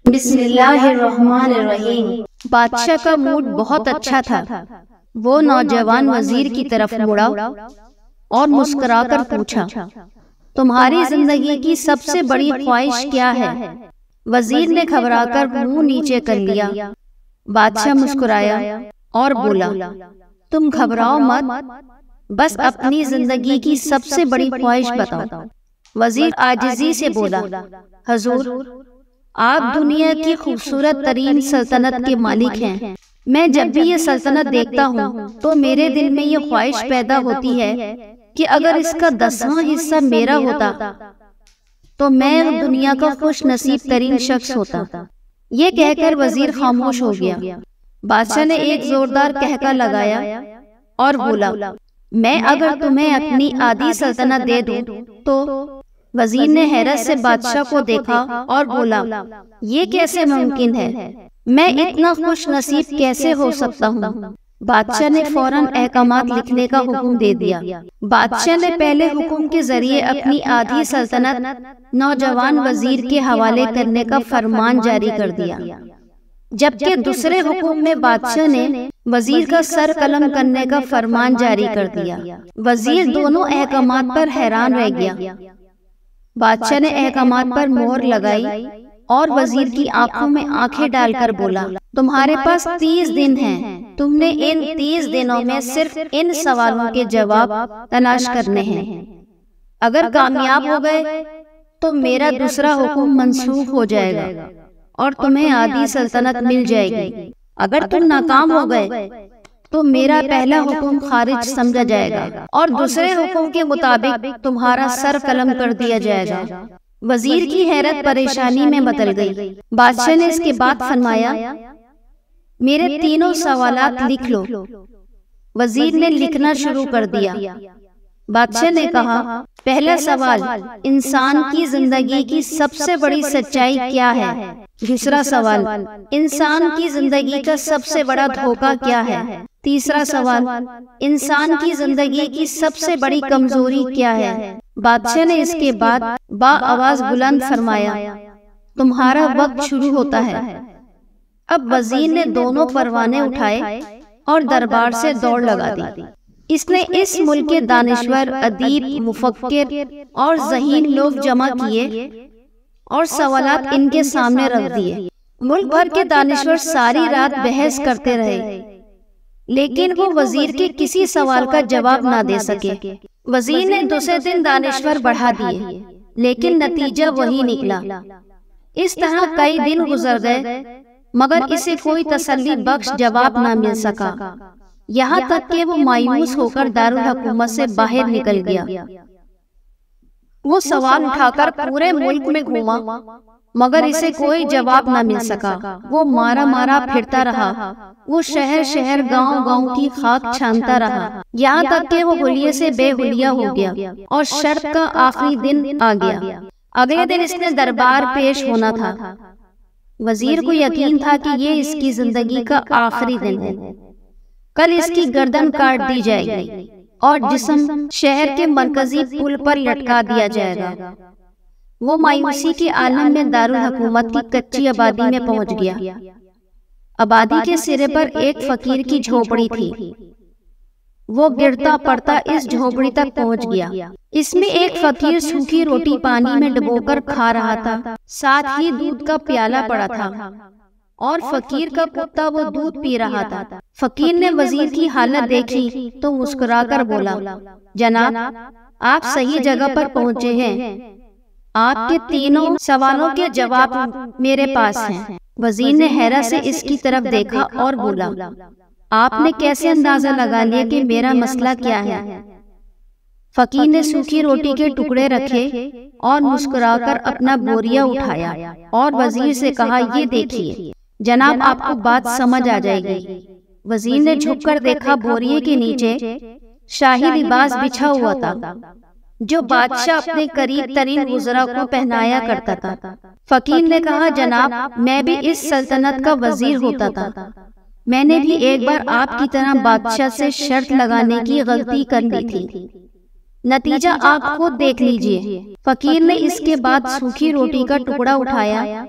بسم اللہ الرحمن الرحیم۔ بادشاہ کا موڈ بہت اچھا تھا۔ وہ نوجوان وزیر کی طرف مڑا اور مسکرا کر پوچھا، تمہاری زندگی کی سب سے بڑی خواہش کیا ہے؟ وزیر نے گھبرا کر منہ نیچے کر لیا۔ بادشاہ مسکرایا اور بولا، تم گھبراؤ مت، بس اپنی زندگی کی سب سے بڑی خواہش بتاؤ۔ وزیر عاجزی سے بولا، حضور، آپ دنیا کی خوبصورت ترین سلطنت کے مالک ہیں۔ میں جب بھی یہ سلطنت دیکھتا ہوں تو میرے دل میں یہ خواہش پیدا ہوتی ہے کہ اگر اس کا 10واں حصہ میرا ہوتا تو میں دنیا کا خوش نصیب ترین شخص ہوتا۔ یہ کہہ کر وزیر خاموش ہو گیا۔ بادشاہ نے ایک زوردار قہقہ لگایا اور بولا، میں اگر تمہیں اپنی آدھی سلطنت دے دوں تو؟ وزیر نے حیرت سے بادشاہ کو دیکھا اور بولا، یہ کیسے ممکن ہے؟ میں اتنا خوش نصیب کیسے ہو سکتا ہوں؟ بادشاہ نے فوراً احکامات لکھنے کا حکم دے دیا۔ بادشاہ نے پہلے حکم کے ذریعے اپنی آدھی سلطنت نوجوان وزیر کے حوالے کرنے کا فرمان جاری کر دیا، جبکہ دوسرے حکم میں بادشاہ نے وزیر کا سر قلم کرنے کا فرمان جاری کر دیا۔ وزیر دونوں احکامات پر حیران رہ گیا۔ بادشاہ نے احکامات پر مہر لگائی اور وزیر کی آنکھوں میں آنکھیں ڈال کر بولا، تمہارے پاس 30 دن ہیں۔ تم نے ان 30 دنوں میں صرف ان سوالوں کے جواب تلاش کرنے ہیں۔ اگر کامیاب ہو گئے تو میرا دوسرا حکم منسوخ ہو جائے گا اور تمہیں آدھی سلطنت مل جائے گی۔ اگر تم ناکام ہو گئے تو میرا پہلا حکم خارج سمجھا جائے گا اور دوسرے حکم کے مطابق تمہارا سر قلم کر دیا جائے گا۔ وزیر کی حیرت پریشانی میں بدل گئی۔ بادشاہ نے اس کے بعد فرمایا، میرے تینوں سوالات لکھ لو۔ وزیر نے لکھنا شروع کر دیا۔ بادشاہ نے کہا، پہلا سوال، انسان کی زندگی کی سب سے بڑی سچائی کیا ہے؟ دوسرا سوال، انسان کی زندگی کا سب سے بڑا دھوکہ کیا ہے؟ تیسرا سوال، انسان کی زندگی کی سب سے بڑی کمزوری کیا ہے؟ بادشاہ نے اس کے بعد آواز بلند فرمایا، تمہارا وقت شروع ہوتا ہے۔ اب وزیر نے دونوں پروانے اٹھائے اور دربار سے دوڑ لگا دی۔ اس نے اس ملک کے دانشور، ادیب، مفکر اور ذہین لوگ جمع کیے اور سوالات ان کے سامنے رکھ دیے۔ ملک بھر کے دانشور ساری رات بحث کرتے رہے، لیکن وہ وزیر کے کسی سوال کا جواب نہ دے سکے۔ وزیر نے دوسرے دن دانشور بڑھا دیے، لیکن نتیجہ وہی نکلا۔ اس طرح کئی دن گزر گئے مگر اسے کوئی تسلی بخش جواب نہ مل سکا، یہاں تک کہ وہ مایوس ہو کر دارالحکومت سے باہر نکل گیا۔ وہ سوال اٹھا کر پورے ملک میں گھوما مگر اسے کوئی جواب نہ مل سکا۔ وہ مارا پھرتا رہا، وہ شہر شہر، گاؤں گاؤں کی خاک چھانتا رہا، یہاں تک کہ وہ حلیے سے بے حلیہ ہو گیا اور شرط کا آخری دن آ گیا۔ اگلے دن اس نے دربار پیش ہونا تھا۔ وزیر کو یقین تھا کہ یہ اس کی زندگی کا آخری دن ہے۔ کل اس کی گردن کاٹ دی جائے گی اور جسم شہر کے مرکزی پل پر لٹکا دیا جائے گا۔ وہ مایوسی کے عالم میں دارالحکومت کی کچی آبادی میں پہنچ گیا۔ آبادی کے سرے پر ایک فقیر کی جھوپڑی تھی۔ وہ گرتا پڑتا اس جھوپڑی تک پہنچ گیا۔ اس میں ایک فقیر سوکھی روٹی پانی میں ڈبو کر کھا رہا تھا، ساتھ ہی دودھ کا پیالہ پڑا تھا اور فقیر کا کتا وہ دودھ پی رہا تھا۔ فقیر نے وزیر کی حالت دیکھی تو مسکرا کر بولا، جناب، آپ صحیح جگہ پر پہنچے ہیں، آپ کے تینوں سوالوں کے جواب میرے پاس ہیں۔ وزیر نے حیرت سے اس کی طرف دیکھا اور بولا، آپ نے کیسے اندازہ لگا لیا کہ میرا مسئلہ کیا ہے؟ فقیر نے سوکھی روٹی کے ٹکڑے رکھے اور مسکرا کر اپنا بوریا اٹھایا اور وزیر سے کہا، یہ دیکھیے جناب، آپ کو بات سمجھ آ جائے گی۔ وزیر نے جھک کر دیکھا، بوریے کے نیچے شاہی لباس بچھا ہوا تھا جو بادشاہ اپنے قریب ترین وزراء کو پہنایا کرتا تھا۔ فقیر نے کہا، جناب، میں بھی اس سلطنت کا وزیر ہوتا تھا، میں نے بھی ایک بار آپ کی طرح بادشاہ سے شرط لگانے کی غلطی کر لی تھی، نتیجہ آپ خود دیکھ لیجئے۔ فقیر نے اس کے بعد سوکھی روٹی کا ٹکڑا اٹھایا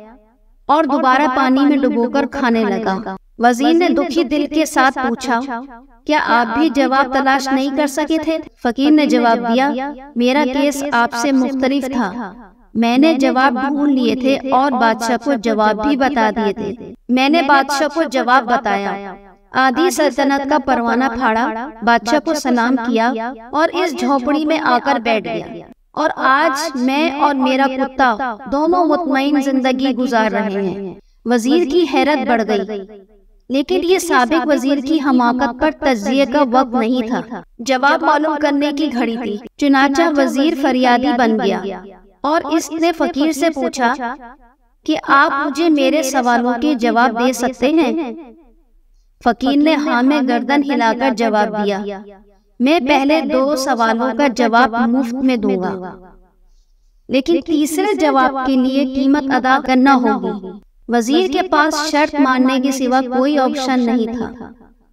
اور دوبارہ پانی میں ڈبو کر کھانے لگا۔ وزیر نے دکھی دل کے ساتھ پوچھا، کیا آپ بھی جواب تلاش نہیں کر سکے تھے؟ فقیر نے جواب دیا، میرا کیس آپ سے مختلف تھا، میں نے جواب ڈھونڈ لیے تھے اور بادشاہ کو جواب بھی بتا دیے تھے۔ میں نے بادشاہ کو جواب بتایا، آدھی سلطنت کا پروانہ پھاڑا، بادشاہ کو سلام کیا اور اس جھونپڑی میں آ کر بیٹھ گیا، اور آج میں اور میرا کتا دونوں مطمئن زندگی گزار رہے ہیں۔ وزیر کی حیرت بڑھ گئی، لیکن یہ سابق وزیر کی حماقت پر تجزیے کا وقت نہیں تھا، جواب معلوم کرنے کی گھڑی تھی۔ چنانچہ وزیر فریادی بن گیا اور اس نے فقیر سے پوچھا کہ آپ مجھے میرے سوالوں کے جواب دے سکتے ہیں؟ فقیر نے ہاں میں گردن ہلا کر جواب دیا، میں پہلے 2 سوالوں کا جواب مفت میں دوں گا، لیکن تیسرے جواب کے لیے قیمت ادا کرنا ہوگی۔ وزیر کے پاس شرط ماننے کے سوا کوئی آپشن نہیں تھا،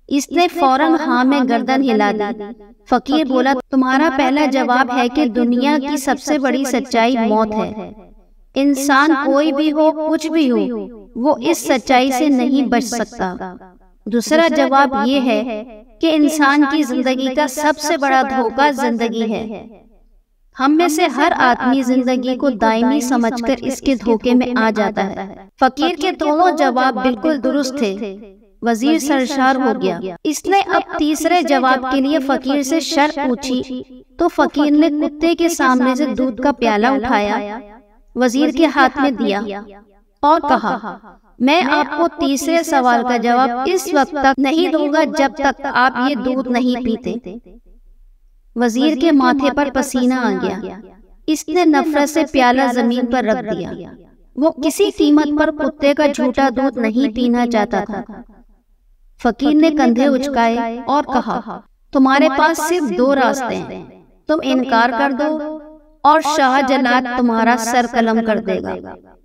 اس نے فوراً ہاں میں گردن ہلا دی۔ فقیر بولا، تمہارا پہلا جواب ہے کہ دنیا کی سب سے بڑی سچائی موت ہے۔ انسان کوئی بھی ہو، کچھ بھی ہو، وہ اس سچائی سے نہیں بچ سکتا۔ دوسرا جواب یہ ہے کہ انسان کی زندگی کا سب سے بڑا دھوکہ زندگی ہے۔ ہم میں سے ہر آدمی زندگی کو دائمی سمجھ کر اس کے دھوکے میں آ جاتا ہے۔ فقیر کے دونوں جواب بالکل درست تھے۔ وزیر سرشار ہو گیا۔ اس نے اب تیسرے جواب کے لیے فقیر سے شرط پوچھی تو فقیر نے کتے کے سامنے سے دودھ کا پیالہ اٹھایا، وزیر کے ہاتھ میں دیا اور کہا، میں آپ کو تیسرے سوال کا جواب اس وقت تک نہیں دوں گا جب تک آپ یہ دودھ نہیں پیتے۔ وزیر کے ماتھے پر پسینہ آ گیا، اس نے نفرت سے پیالہ زمین پر رکھ دیا۔ وہ کسی قیمت پر کتے کا جھوٹا دودھ نہیں پینا چاہتا تھا۔ فقیر نے کندھے اچکائے اور کہا، تمہارے پاس صرف 2 راستے ہیں، تم انکار کر دو اور شاہ جلاد تمہارا سر قلم کر دے گا،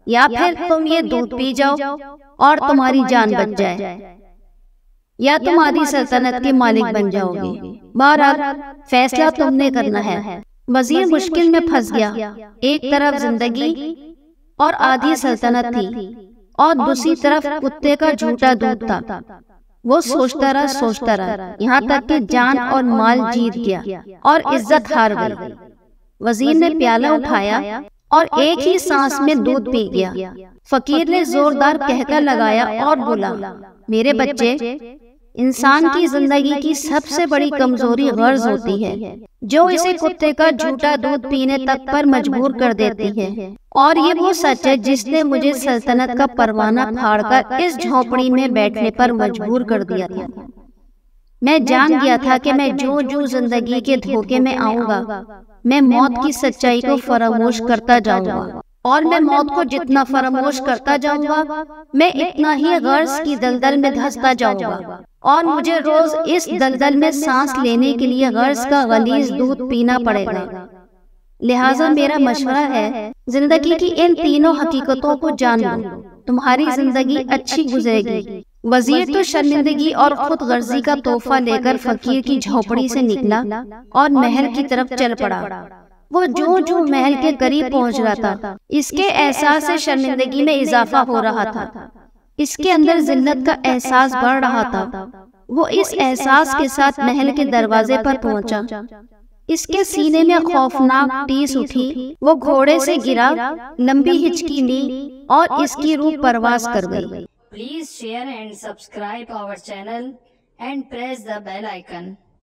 یا پھر تم یہ دودھ پی جاؤ اور تمہاری جان بچ جائے، یا تم آدھی سلطنت کے مالک بن جاؤ گے۔ بہرحال فیصلہ تم نے کرنا ہے۔ وزیر مشکل میں پھنس گیا، ایک طرف زندگی اور آدھی سلطنت تھی اور دوسری طرف کتے کا جھوٹا دودھ تھا۔ وہ سوچتا رہا یہاں تک کہ جان اور مال جیت گیا اور عزت ہار گئی۔ وزیر نے پیالہ اٹھایا اور ایک ہی سانس میں دودھ پی گیا۔ فقیر نے زوردار کہکا لگایا اور بولا، میرے بچے، انسان کی زندگی کی سب سے بڑی کمزوری غرض ہوتی ہے، جو اسے کتے کا جھوٹا دودھ پینے تک پر مجبور کر دیتی ہے، اور یہ وہ سچ ہے جس نے مجھے سلطنت کا پروانہ پھاڑ کر اس جھونپڑی میں بیٹھنے پر مجبور کر دیا تھا۔ میں جان گیا تھا کہ میں جو زندگی کے دھوکے میں آؤں گا، میں موت کی سچائی کو فراموش کرتا جاؤں گا، اور میں موت کو جتنا فراموش کرتا جاؤں گا، میں اتنا ہی غرض کی دلدل میں دھستا جاؤں گا، اور مجھے روز اس دلدل میں سانس لینے کے لیے غرض کا غلیظ دودھ پینا پڑے گا۔ لہٰذا میرا مشورہ ہے، زندگی کی ان تینوں حقیقتوں کو جان لو، تمہاری زندگی اچھی گزرے گی۔ وزیر تو شرمندگی اور خود غرضی کا تحفہ لے کر فقیر کی جھونپڑی سے نکلا اور محل کی طرف چل پڑا۔ وہ جو محل کے قریب پہنچ رہا تھا، اس کے احساس سے شرمندگی میں اضافہ ہو رہا تھا، اس کے اندر ذلت کا احساس بڑھ رہا تھا۔ وہ اس احساس کے ساتھ محل کے دروازے پر پہنچا، اس کے سینے میں خوفناک ٹیس اٹھی، وہ گھوڑے سے گرا، لمبی ہچکی لی اور اس کی روح پرواز کر گئی۔ Please share and subscribe our channel and press the bell icon.